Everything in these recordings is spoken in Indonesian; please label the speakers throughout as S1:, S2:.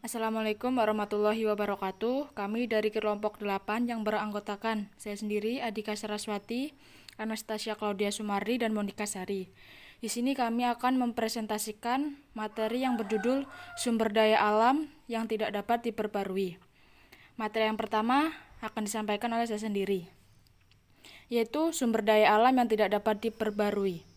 S1: Assalamualaikum warahmatullahi wabarakatuh. Kami dari kelompok 8 yang beranggotakan saya sendiri, Adika Saraswati, Anastasia Claudia Sumardi, dan Monika Sari. Di sini kami akan mempresentasikan materi yang berjudul Sumber Daya Alam yang Tidak Dapat Diperbarui. Materi yang pertama akan disampaikan oleh saya sendiri, yaitu sumber daya alam yang tidak dapat diperbarui.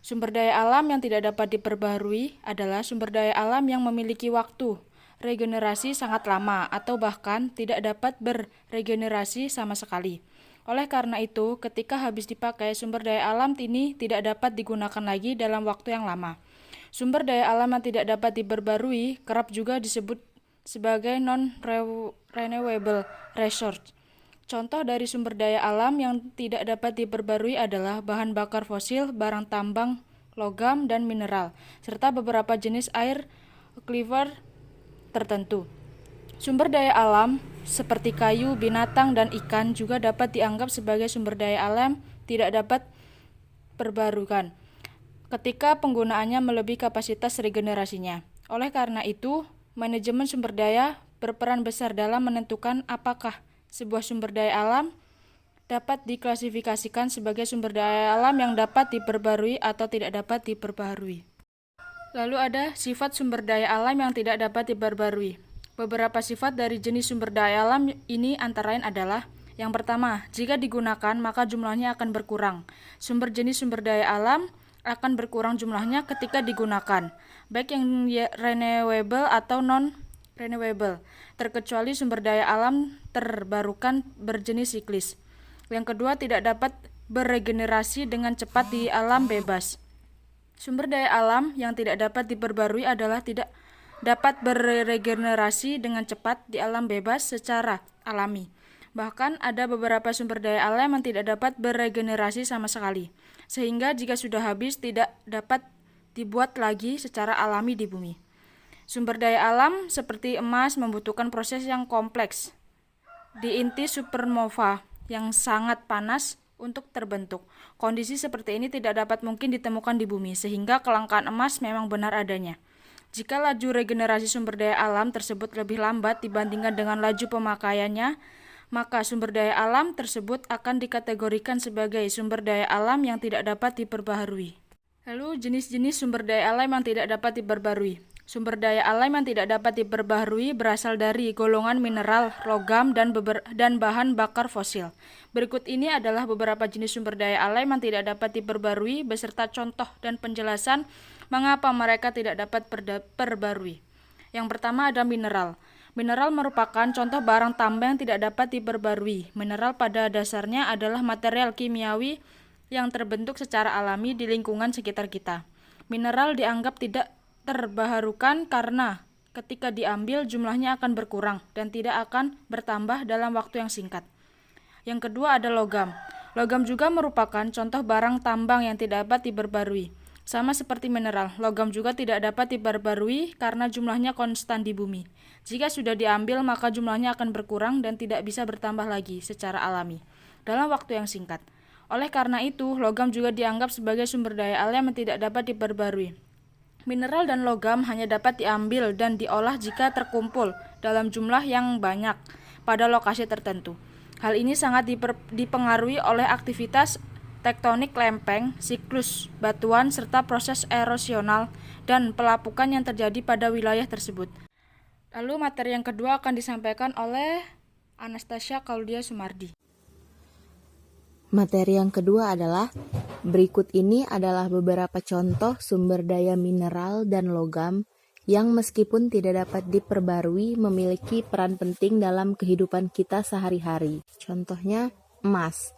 S1: Sumber daya alam yang tidak dapat diperbarui adalah sumber daya alam yang memiliki waktu regenerasi sangat lama atau bahkan tidak dapat berregenerasi sama sekali. Oleh karena itu, ketika habis dipakai, sumber daya alam ini tidak dapat digunakan lagi dalam waktu yang lama. Sumber daya alam yang tidak dapat diperbarui kerap juga disebut sebagai non-renewable resource. Contoh dari sumber daya alam yang tidak dapat diperbarui adalah bahan bakar fosil, barang tambang, logam, dan mineral, serta beberapa jenis air aquifer tertentu. Sumber daya alam seperti kayu, binatang, dan ikan juga dapat dianggap sebagai sumber daya alam tidak dapat diperbarukan ketika penggunaannya melebihi kapasitas regenerasinya. Oleh karena itu, manajemen sumber daya berperan besar dalam menentukan apakah sebuah sumber daya alam dapat diklasifikasikan sebagai sumber daya alam yang dapat diperbarui atau tidak dapat diperbarui. Lalu ada sifat sumber daya alam yang tidak dapat diperbarui. Beberapa sifat dari jenis sumber daya alam ini antara lain adalah: yang pertama, jika digunakan maka jumlahnya akan berkurang. Jenis sumber daya alam akan berkurang jumlahnya ketika digunakan, baik yang renewable atau non-renewable, terkecuali sumber daya alam terbarukan berjenis siklis. Yang kedua, tidak dapat beregenerasi dengan cepat di alam bebas. Sumber daya alam yang tidak dapat diperbarui adalah tidak dapat beregenerasi dengan cepat di alam bebas secara alami. Bahkan ada beberapa sumber daya alam yang tidak dapat beregenerasi sama sekali, sehingga jika sudah habis tidak dapat dibuat lagi secara alami di bumi. Sumber daya alam seperti emas membutuhkan proses yang kompleks di inti supernova yang sangat panas untuk terbentuk. Kondisi seperti ini tidak dapat mungkin ditemukan di bumi, sehingga kelangkaan emas memang benar adanya. Jika laju regenerasi sumber daya alam tersebut lebih lambat dibandingkan dengan laju pemakaiannya, maka sumber daya alam tersebut akan dikategorikan sebagai sumber daya alam yang tidak dapat diperbaharui. Lalu jenis-jenis sumber daya alam yang tidak dapat diperbarui. Sumber daya alam yang tidak dapat diperbaharui berasal dari golongan mineral, logam, dan bahan bakar fosil. Berikut ini adalah beberapa jenis sumber daya alam yang tidak dapat diperbarui beserta contoh dan penjelasan mengapa mereka tidak dapat diperbarui. Yang pertama ada mineral. Mineral merupakan contoh barang tambang yang tidak dapat diperbarui. Mineral pada dasarnya adalah material kimiawi yang terbentuk secara alami di lingkungan sekitar kita. Mineral dianggap tidak terbaharukan karena ketika diambil jumlahnya akan berkurang dan tidak akan bertambah dalam waktu yang singkat. Yang kedua ada logam. Logam juga merupakan contoh barang tambang yang tidak dapat diperbarui. Sama seperti mineral, logam juga tidak dapat diperbarui karena jumlahnya konstan di bumi. Jika sudah diambil maka jumlahnya akan berkurang dan tidak bisa bertambah lagi secara alami dalam waktu yang singkat. Oleh karena itu, logam juga dianggap sebagai sumber daya alam yang tidak dapat diperbarui. Mineral dan logam hanya dapat diambil dan diolah jika terkumpul dalam jumlah yang banyak pada lokasi tertentu. Hal ini sangat dipengaruhi oleh aktivitas tektonik lempeng, siklus batuan, serta proses erosional dan pelapukan yang terjadi pada wilayah tersebut. Lalu materi yang kedua akan disampaikan oleh Anastasia Claudia Sumardi.
S2: Materi yang kedua adalah berikut ini adalah beberapa contoh sumber daya mineral dan logam yang meskipun tidak dapat diperbarui memiliki peran penting dalam kehidupan kita sehari-hari. Contohnya emas.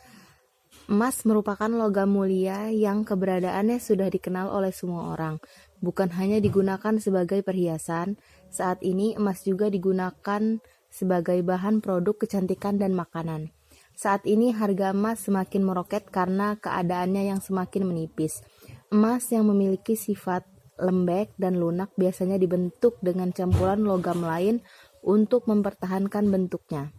S2: Emas merupakan logam mulia yang keberadaannya sudah dikenal oleh semua orang. Bukan hanya digunakan sebagai perhiasan, saat ini emas juga digunakan sebagai bahan produk kecantikan dan makanan. Saat ini harga emas semakin meroket karena keadaannya yang semakin menipis. Emas yang memiliki sifat lembek dan lunak biasanya dibentuk dengan campuran logam lain untuk mempertahankan bentuknya.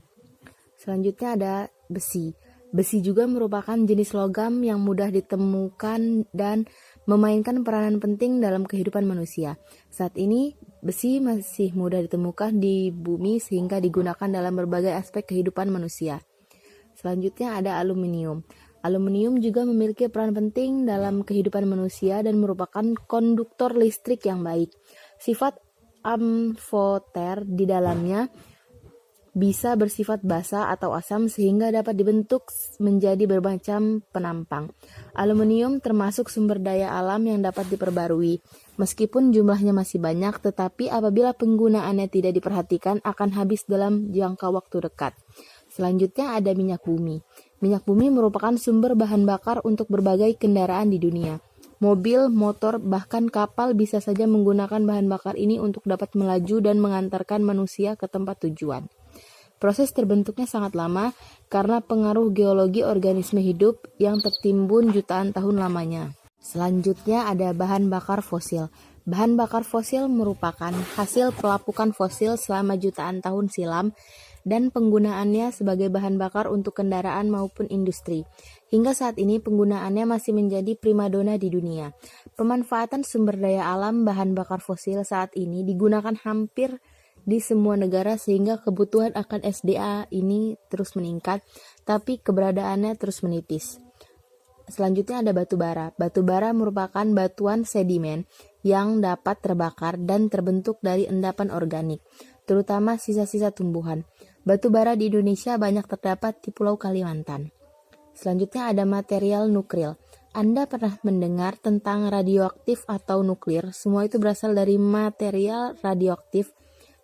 S2: Selanjutnya ada besi. Besi juga merupakan jenis logam yang mudah ditemukan dan memainkan peranan penting dalam kehidupan manusia. Saat ini Besi masih mudah ditemukan di bumi sehingga digunakan dalam berbagai aspek kehidupan manusia. Selanjutnya ada aluminium. Aluminium juga memiliki peran penting dalam kehidupan manusia dan merupakan konduktor listrik yang baik. Sifat amfoter di dalamnya bisa bersifat basa atau asam sehingga dapat dibentuk menjadi bermacam penampang. Aluminium termasuk sumber daya alam yang dapat diperbarui. Meskipun jumlahnya masih banyak, tetapi apabila penggunaannya tidak diperhatikan akan habis dalam jangka waktu dekat. Selanjutnya ada minyak bumi. Minyak bumi merupakan sumber bahan bakar untuk berbagai kendaraan di dunia. Mobil, motor, bahkan kapal bisa saja menggunakan bahan bakar ini untuk dapat melaju dan mengantarkan manusia ke tempat tujuan. Proses terbentuknya sangat lama karena pengaruh geologi organisme hidup yang tertimbun jutaan tahun lamanya. Selanjutnya ada bahan bakar fosil. Bahan bakar fosil merupakan hasil pelapukan fosil selama jutaan tahun silam dan penggunaannya sebagai bahan bakar untuk kendaraan maupun industri. Hingga saat ini penggunaannya masih menjadi primadona di dunia. Pemanfaatan sumber daya alam bahan bakar fosil saat ini digunakan hampir di semua negara sehingga kebutuhan akan SDA ini terus meningkat, tapi keberadaannya terus menipis. Selanjutnya ada batu bara. Batu bara merupakan batuan sedimen yang dapat terbakar dan terbentuk dari endapan organik, terutama sisa-sisa tumbuhan. Batu bara di Indonesia banyak terdapat di Pulau Kalimantan. Selanjutnya ada material nuklil. Anda pernah mendengar tentang radioaktif atau nuklir? Semua itu berasal dari material radioaktif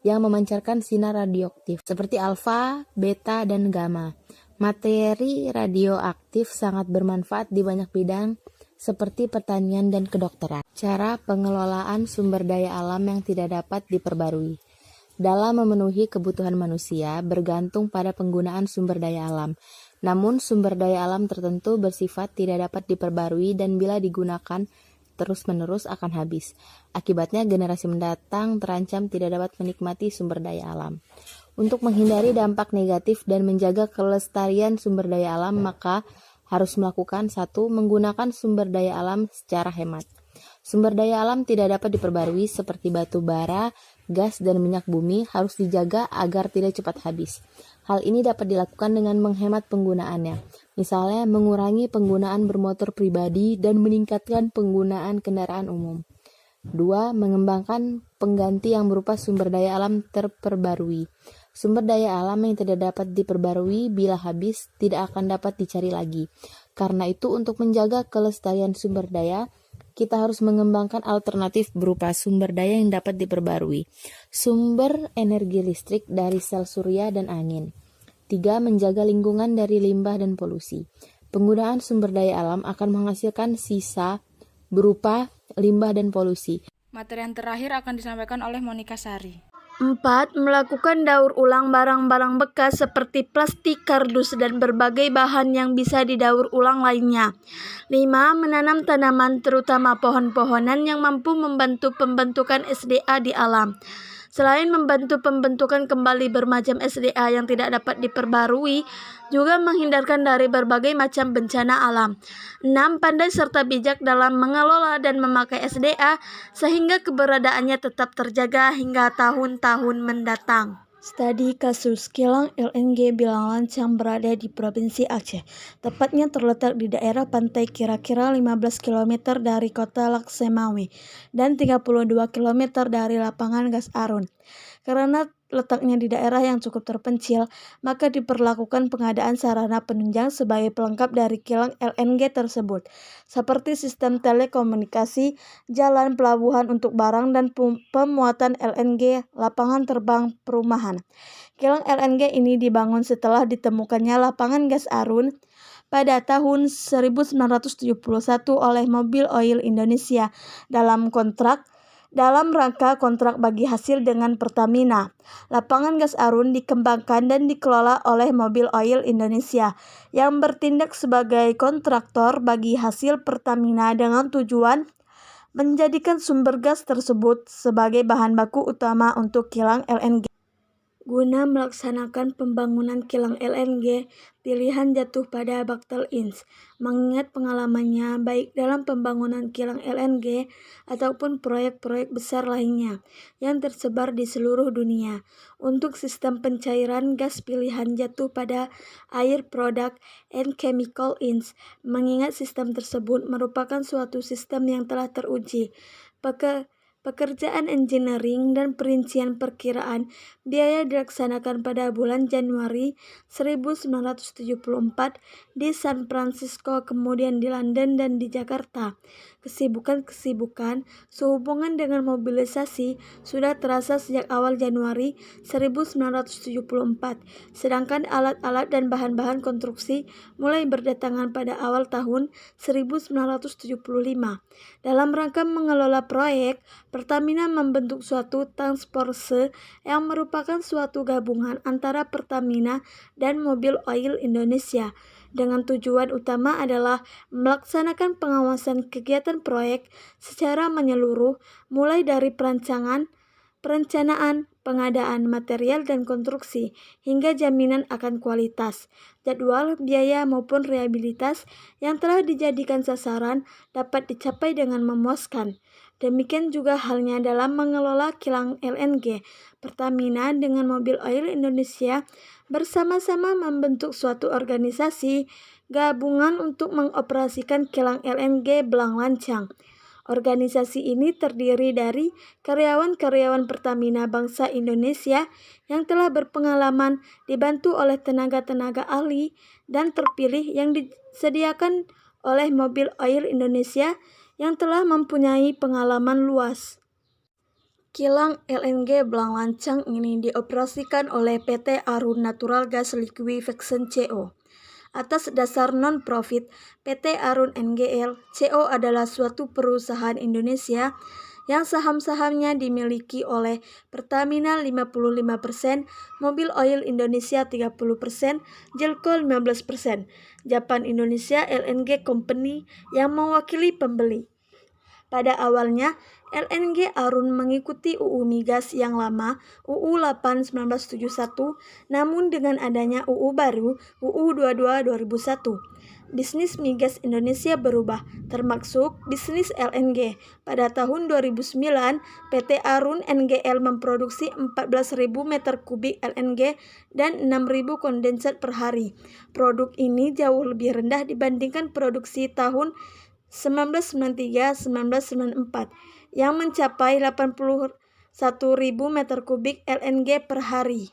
S2: yang memancarkan sinar radioaktif seperti alfa, beta, dan gamma. Materi radioaktif sangat bermanfaat di banyak bidang seperti pertanian dan kedokteran. Cara pengelolaan sumber daya alam yang tidak dapat diperbarui. Dalam memenuhi kebutuhan manusia bergantung pada penggunaan sumber daya alam. Namun sumber daya alam tertentu bersifat tidak dapat diperbarui dan bila digunakan terus-menerus akan habis. Akibatnya generasi mendatang terancam tidak dapat menikmati sumber daya alam. Untuk menghindari dampak negatif dan menjaga kelestarian sumber daya alam, maka harus melakukan 1. Menggunakan sumber daya alam secara hemat. Sumber daya alam tidak dapat diperbarui seperti batu bara, gas, dan minyak bumi harus dijaga agar tidak cepat habis. Hal ini dapat dilakukan dengan menghemat penggunaannya. Misalnya, mengurangi penggunaan bermotor pribadi dan meningkatkan penggunaan kendaraan umum. 2. Mengembangkan pengganti yang berupa sumber daya alam terperbarui. Sumber daya alam yang tidak dapat diperbarui bila habis tidak akan dapat dicari lagi. Karena itu, untuk menjaga kelestarian sumber daya, kita harus mengembangkan alternatif berupa sumber daya yang dapat diperbarui. Sumber energi listrik dari sel surya dan angin. 3. Menjaga lingkungan dari limbah dan polusi. Penggunaan sumber daya alam akan menghasilkan sisa berupa limbah dan polusi.
S1: Materi yang terakhir akan disampaikan oleh Monika Sari.
S3: 4. Melakukan daur ulang barang-barang bekas seperti plastik, kardus, dan berbagai bahan yang bisa didaur ulang lainnya. 5. Menanam tanaman terutama pohon-pohonan yang mampu membantu pembentukan SDA di alam. Selain membantu pembentukan kembali bermacam SDA yang tidak dapat diperbarui, juga menghindarkan dari berbagai macam bencana alam. 6. Pandai serta bijak dalam mengelola dan memakai SDA sehingga keberadaannya tetap terjaga hingga tahun-tahun mendatang. Studi kasus kilang LNG Bilang Lancang berada di Provinsi Aceh. Tepatnya terletak di daerah pantai kira-kira 15 km dari kota Laksemawe dan 32 km dari lapangan gas Arun. Karena letaknya di daerah yang cukup terpencil, maka diperlakukan pengadaan sarana penunjang sebagai pelengkap dari kilang LNG tersebut, seperti sistem telekomunikasi, jalan, pelabuhan untuk barang dan pemuatan LNG, lapangan terbang, perumahan. Kilang LNG ini dibangun setelah ditemukannya lapangan gas Arun pada tahun 1971 oleh Mobil Oil Indonesia dalam rangka kontrak bagi hasil dengan Pertamina. Lapangan gas Arun dikembangkan dan dikelola oleh Mobil Oil Indonesia yang bertindak sebagai kontraktor bagi hasil Pertamina dengan tujuan menjadikan sumber gas tersebut sebagai bahan baku utama untuk kilang LNG. guna melaksanakan pembangunan kilang LNG pilihan jatuh pada Bachtel Inch, mengingat pengalamannya baik dalam pembangunan kilang LNG ataupun proyek-proyek besar lainnya yang tersebar di seluruh dunia. Untuk sistem pencairan gas pilihan jatuh pada Air Product and Chemical Inch, mengingat sistem tersebut merupakan suatu sistem yang telah teruji. Pekerjaan engineering dan perincian perkiraan biaya dilaksanakan pada bulan Januari 1974 di San Francisco, kemudian di London dan di Jakarta. Kesibukan sehubungan dengan mobilisasi sudah terasa sejak awal Januari 1974, sedangkan alat-alat dan bahan-bahan konstruksi mulai berdatangan pada awal tahun 1975. Dalam rangka mengelola proyek, Pertamina membentuk suatu task force yang merupakan suatu gabungan antara Pertamina dan Mobil Oil Indonesia, dengan tujuan utama adalah melaksanakan pengawasan kegiatan proyek secara menyeluruh, mulai dari perencanaan, pengadaan material dan konstruksi, hingga jaminan akan kualitas, jadwal, biaya maupun rehabilitas yang telah dijadikan sasaran dapat dicapai dengan memuaskan. Demikian juga halnya dalam mengelola kilang LNG. Pertamina dengan Mobil Oil Indonesia bersama-sama membentuk suatu organisasi gabungan untuk mengoperasikan kilang LNG Belang Lancang. Organisasi ini terdiri dari karyawan-karyawan Pertamina bangsa Indonesia yang telah berpengalaman, dibantu oleh tenaga-tenaga ahli dan terpilih yang disediakan oleh Mobil Oil Indonesia yang telah mempunyai pengalaman luas. Kilang LNG Belang Lancang ini dioperasikan oleh PT Arun Natural Gas Liquefaction CO. Atas dasar non-profit, PT Arun NGL CO adalah suatu perusahaan Indonesia yang saham-sahamnya dimiliki oleh Pertamina 55%, Mobil Oil Indonesia 30%, Jelco 15%, Japan Indonesia LNG Company yang mewakili pembeli. Pada awalnya, LNG Arun mengikuti UU Migas yang lama, UU 8 1971, namun dengan adanya UU baru, UU 22 2001, bisnis migas Indonesia berubah, termasuk bisnis LNG. Pada tahun 2009, PT Arun NGL memproduksi 14.000 meter kubik LNG dan 6.000 kondensat per hari. Produk ini jauh lebih rendah dibandingkan produksi tahun 1993-1994 yang mencapai 81.000 meter kubik LNG per hari.